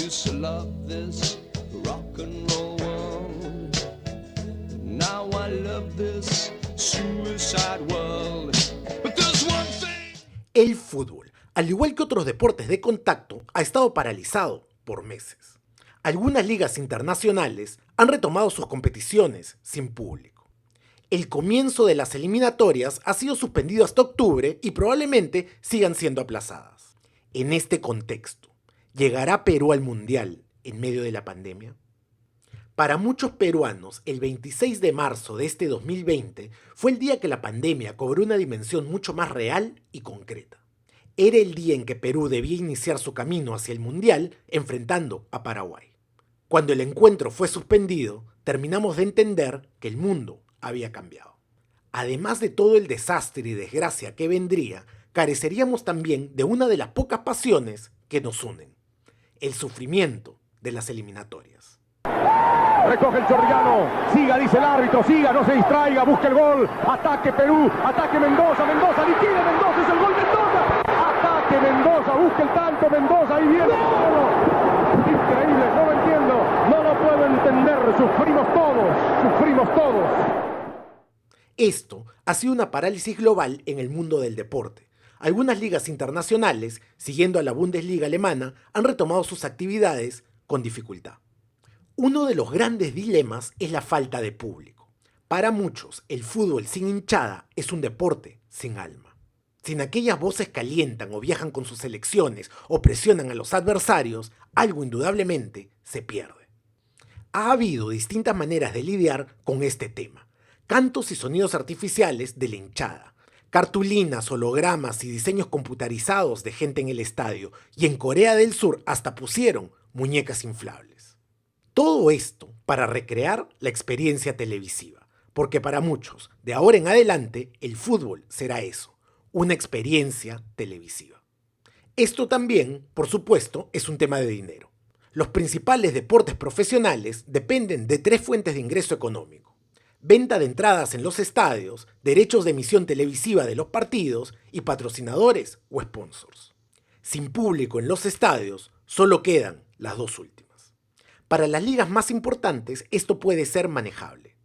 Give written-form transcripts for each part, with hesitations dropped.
used to love this rock and roll world. Now I love this suicide world. But there's one thing. El fútbol, al igual que otros deportes de contacto, ha estado paralizado por meses. Algunas ligas internacionales han retomado sus competiciones sin público. El comienzo de las eliminatorias ha sido suspendido hasta octubre y probablemente sigan siendo aplazadas. En este contexto, ¿llegará Perú al Mundial en medio de la pandemia? Para muchos peruanos, el 26 de marzo de este 2020 fue el día que la pandemia cobró una dimensión mucho más real y concreta. Era el día en que Perú debía iniciar su camino hacia el Mundial enfrentando a Paraguay. Cuando el encuentro fue suspendido, terminamos de entender que el mundo había cambiado. Además de todo el desastre y desgracia que vendría, careceríamos también de una de las pocas pasiones que nos unen: el sufrimiento de las eliminatorias. Recoge el Chorrillano, siga, dice el árbitro, siga, no se distraiga, busca el gol, ataque Perú, ataque Mendoza, Mendoza, liquida Mendoza, es el gol Mendoza, ataque Mendoza, busca el tanto Mendoza, ahí viene, increíble, no lo entiendo, no lo puedo entender, sufrimos todos. Esto ha sido una parálisis global en el mundo del deporte. Algunas ligas internacionales, siguiendo a la Bundesliga alemana, han retomado sus actividades con dificultad. Uno de los grandes dilemas es la falta de público. Para muchos, el fútbol sin hinchada es un deporte sin alma. Sin aquellas voces que alientan o viajan con sus selecciones o presionan a los adversarios, algo indudablemente se pierde. Ha habido distintas maneras de lidiar con este tema. Cantos y sonidos artificiales de la hinchada, cartulinas, hologramas y diseños computarizados de gente en el estadio, y en Corea del Sur hasta pusieron muñecas inflables. Todo esto para recrear la experiencia televisiva, porque para muchos, de ahora en adelante, el fútbol será eso, una experiencia televisiva. Esto también, por supuesto, es un tema de dinero. Los principales deportes profesionales dependen de 3 fuentes de ingreso económico: venta de entradas en los estadios, derechos de emisión televisiva de los partidos y patrocinadores o sponsors. Sin público en los estadios, solo quedan las dos últimas. Para las ligas más importantes, esto puede ser manejable.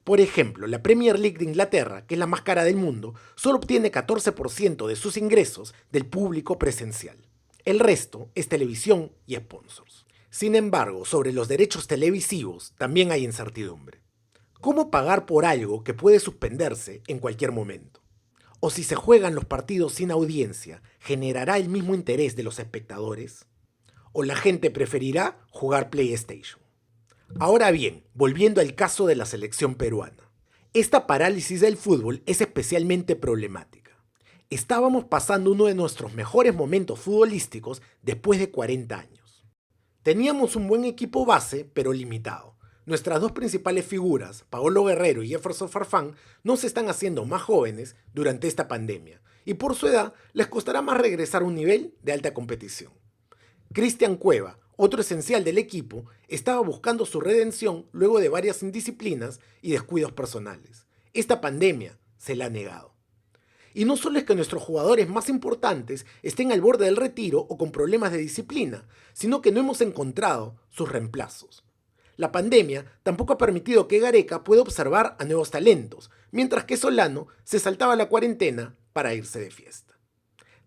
Por ejemplo, la Premier League de Inglaterra, que es la más cara del mundo, solo obtiene 14% de sus ingresos del público presencial. El resto es televisión y sponsors. Sin embargo, sobre los derechos televisivos también hay incertidumbre. ¿Cómo pagar por algo que puede suspenderse en cualquier momento? O si se juegan los partidos sin audiencia, ¿generará el mismo interés de los espectadores? ¿O la gente preferirá jugar PlayStation? Ahora bien, volviendo al caso de la selección peruana. Esta parálisis del fútbol es especialmente problemática. Estábamos pasando uno de nuestros mejores momentos futbolísticos después de 40 años. Teníamos un buen equipo base, pero limitado. Nuestras 2 principales figuras, Paolo Guerrero y Jefferson Farfán, no se están haciendo más jóvenes durante esta pandemia, y por su edad les costará más regresar a un nivel de alta competición. Cristian Cueva, otro esencial del equipo, estaba buscando su redención luego de varias indisciplinas y descuidos personales. Esta pandemia se la ha negado. Y no solo es que nuestros jugadores más importantes estén al borde del retiro o con problemas de disciplina, sino que no hemos encontrado sus reemplazos. La pandemia tampoco ha permitido que Gareca pueda observar a nuevos talentos, mientras que Solano se saltaba la cuarentena para irse de fiesta.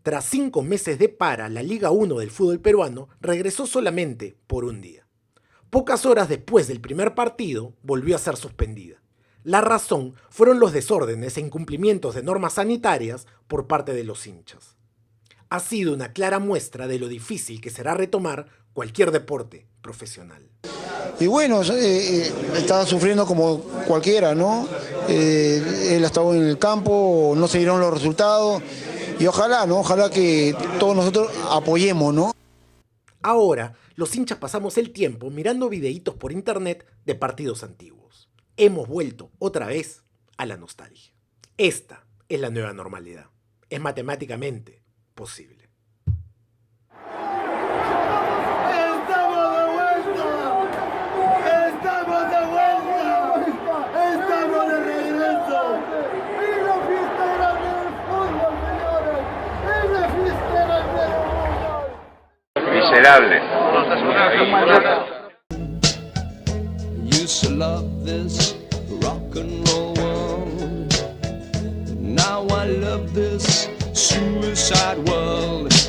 Tras 5 meses de para, la Liga 1 del fútbol peruano regresó solamente por un día. Pocas horas después del primer partido, volvió a ser suspendida. La razón fueron los desórdenes e incumplimientos de normas sanitarias por parte de los hinchas. Ha sido una clara muestra de lo difícil que será retomar cualquier deporte profesional. Y bueno, estaba sufriendo como cualquiera, ¿no? Él estaba en el campo, no se dieron los resultados. Y ojalá, ¿no? Ojalá que todos nosotros apoyemos, ¿no? Ahora, los hinchas pasamos el tiempo mirando videitos por internet de partidos antiguos. Hemos vuelto otra vez a la nostalgia. Esta es la nueva normalidad. Es matemáticamente posible. Miserable. Used to love this rock and roll world. Now I love this suicide world.